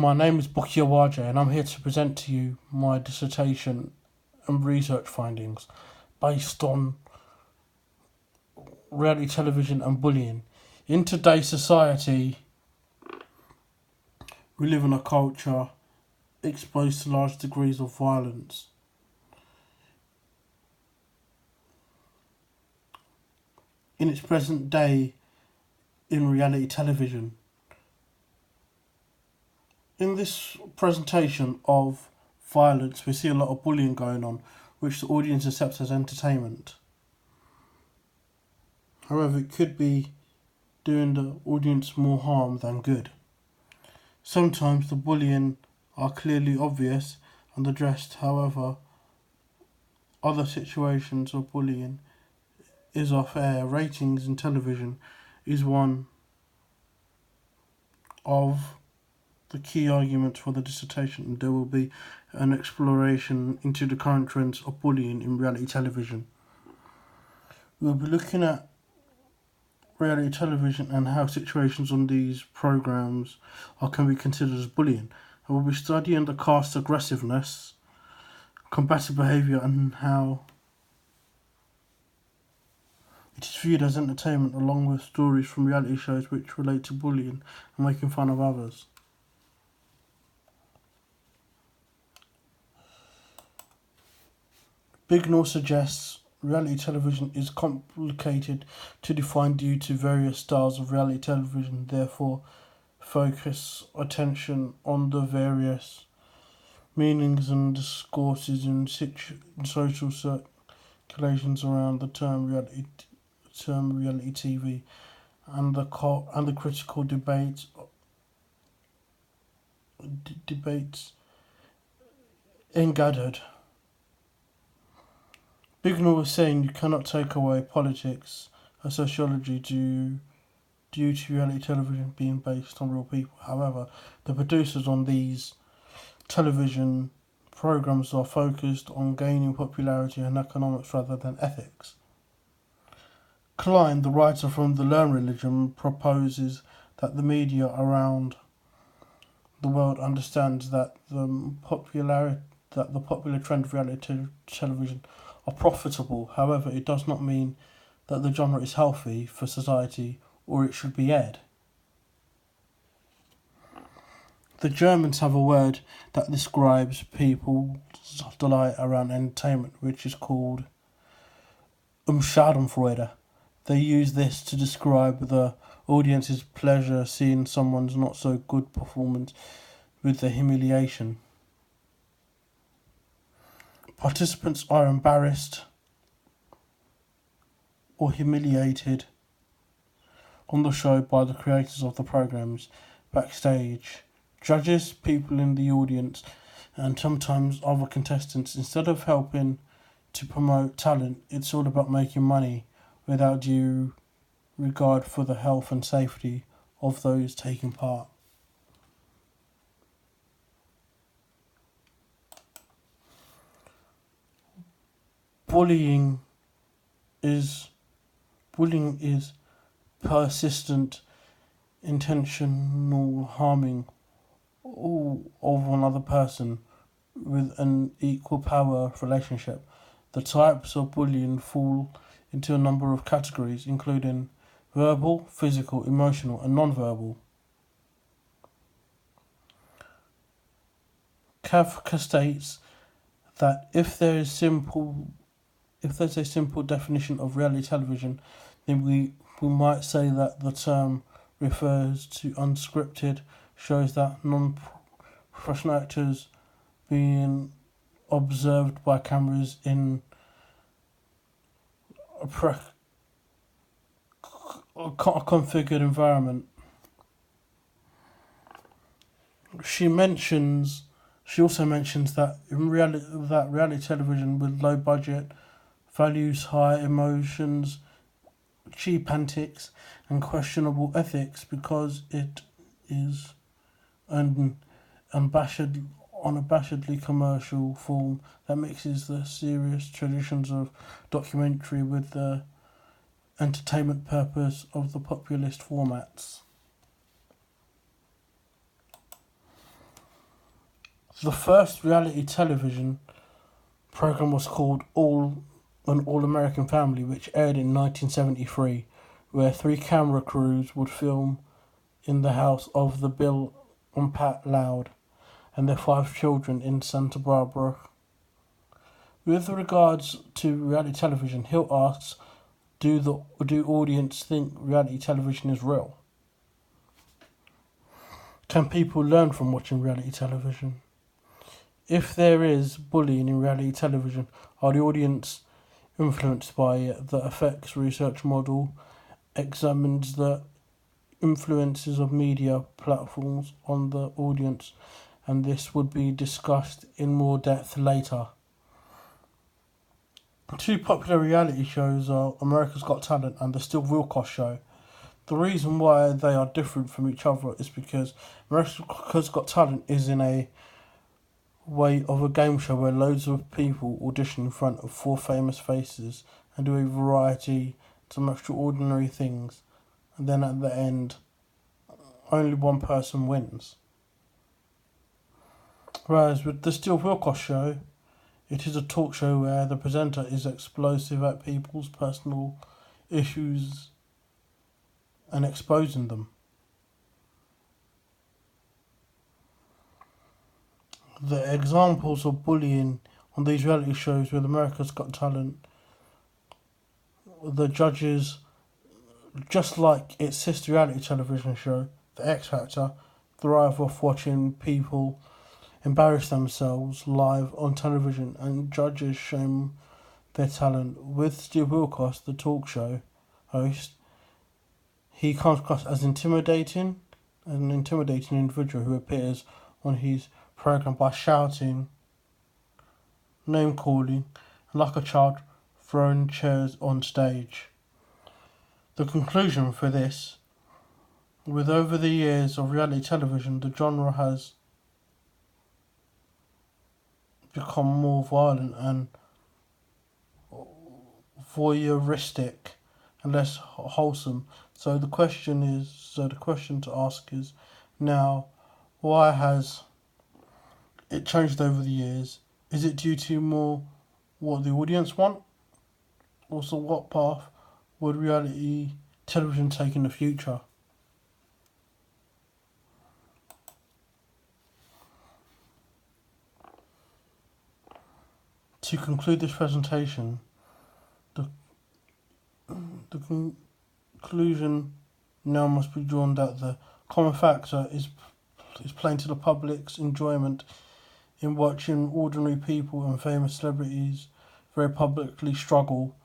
My name is Bukia Waje and I'm here to present to you my dissertation and research findings based on reality television and bullying. In today's society, we live in a culture exposed to large degrees of violence. In its present day, in reality television. In this presentation of violence, we see a lot of bullying going on, which the audience accepts as entertainment. However, it could be doing the audience more harm than good. Sometimes the bullying are clearly obvious and addressed, however, other situations of bullying is off air. Ratings in television is one of the key arguments for the dissertation, and there will be an exploration into the current trends of bullying in reality television. We'll be looking at reality television and how situations on these programs can be considered as bullying. And we'll be studying the cast aggressiveness, combative behaviour, and how it is viewed as entertainment, along with stories from reality shows which relate to bullying and making fun of others. Bignor suggests reality television is complicated to define due to various styles of reality television, therefore focus attention on the various meanings and discourses in social circulations around the term reality TV and the critical debates gathered. Bignor was saying you cannot take away politics and sociology due to reality television being based on real people. However, the producers on these television programs are focused on gaining popularity and economics rather than ethics. Klein, the writer from The Learn Religion, proposes that the media around the world understands that the popular trend of reality television are profitable. However, it does not mean that the genre is healthy for society or it should be aired. The Germans have a word that describes people's delight around entertainment, which is called Schadenfreude. They use this to describe the audience's pleasure seeing someone's not so good performance with the humiliation. Participants are embarrassed or humiliated on the show by the creators of the programs backstage. Judges, people in the audience, and sometimes other contestants, instead of helping to promote talent, it's all about making money without due regard for the health and safety of those taking part. Bullying is persistent, intentional harming of another person with an equal power relationship. The types of bullying fall into a number of categories, including verbal, physical, emotional, and non-verbal. Kafka states that if there's a simple definition of reality television, then we might say that the term refers to unscripted shows that non-professional actors being observed by cameras in a configured environment. She also mentions that reality television with low budget values high emotions, cheap antics, and questionable ethics because it is an unabashedly commercial form that mixes the serious traditions of documentary with the entertainment purpose of the populist formats. The first reality television program was called An All-American Family, which aired in 1973, where three camera crews would film in the house of the Bill and Pat Loud and their five children in Santa Barbara. With regards to reality television, Hill asks, do audience think reality television is real? Can people learn from watching reality television? If there is bullying in reality television, are the audience influenced by it? The effects research model examines the influences of media platforms on the audience, and this would be discussed in more depth later. Two popular reality shows are America's Got Talent and The Still Real Cost Show. The reason why they are different from each other is because America's Got Talent is in a way of a game show where loads of people audition in front of four famous faces and do a variety of some extraordinary things, and then at the end only one person wins. Whereas with the Still Real Cost Show, it is a talk show where the presenter is explosive at people's personal issues and exposing them. The examples of bullying on these reality shows with America's Got Talent, the judges, just like its sister reality television show, The X Factor, thrive off watching people embarrass themselves live on television and judges shame their talent. With Steve Wilkos, the talk show host, he comes across as an intimidating individual who appears on his program by shouting, name calling, and like a child throwing chairs on stage. The conclusion for this, with over the years of reality television, the genre has become more violent and voyeuristic and less wholesome. So the question to ask is now, why has it changed over the years? Is it due to more what the audience want? Also, what path would reality television take in the future? To conclude this presentation, the conclusion now must be drawn that the common factor is plain to the public's enjoyment in watching ordinary people and famous celebrities very publicly struggle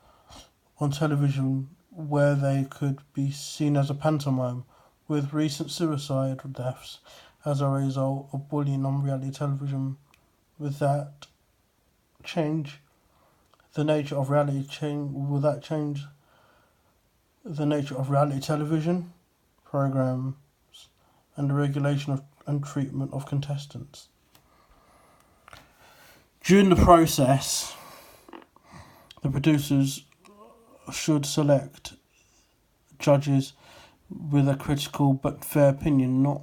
on television where they could be seen as a pantomime, with recent suicide deaths as a result of bullying on reality television. With that change, the nature of reality will that change the nature of reality television programs and the regulation and treatment of contestants? During the process, the producers should select judges with a critical but fair opinion, not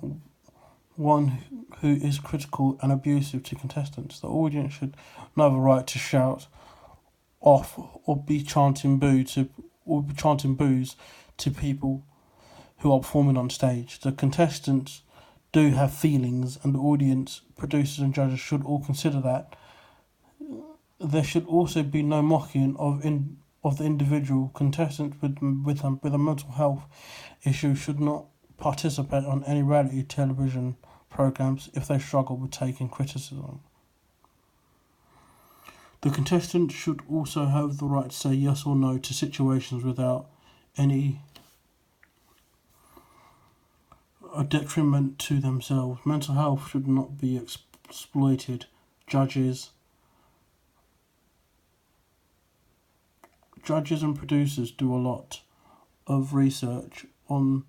one who is critical and abusive to contestants. The audience should not have a right to shout off or be chanting boos to people who are performing on stage. The contestants do have feelings, and the audience, producers and judges should all consider that. There should also be no mocking of the individual. Contestants with a mental health issue should not participate on any reality television programs if they struggle with taking criticism. The contestants should also have the right to say yes or no to situations without any detriment to themselves. Mental health should not be exploited. Judges and producers do a lot of research on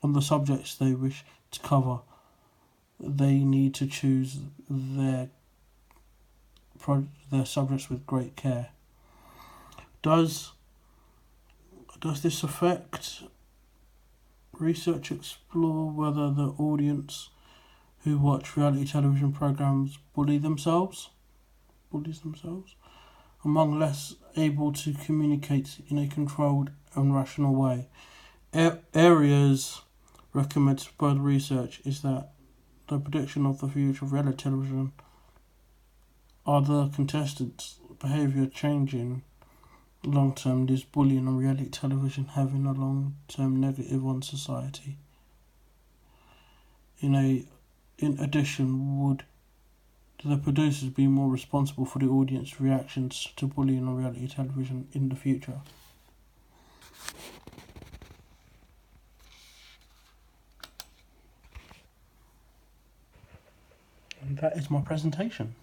the subjects they wish to cover. They need to choose their subjects with great care. Does this affect Research explore whether the audience who watch reality television programs bullies themselves among less able to communicate in a controlled and rational way. Areas recommended by the research is that the prediction of the future of reality television are the contestants' behaviour changing long term. Is bullying on reality television having a long term negative on society? In addition, would the producers be more responsible for the audience reactions to bullying on reality television in the future? And that is my presentation.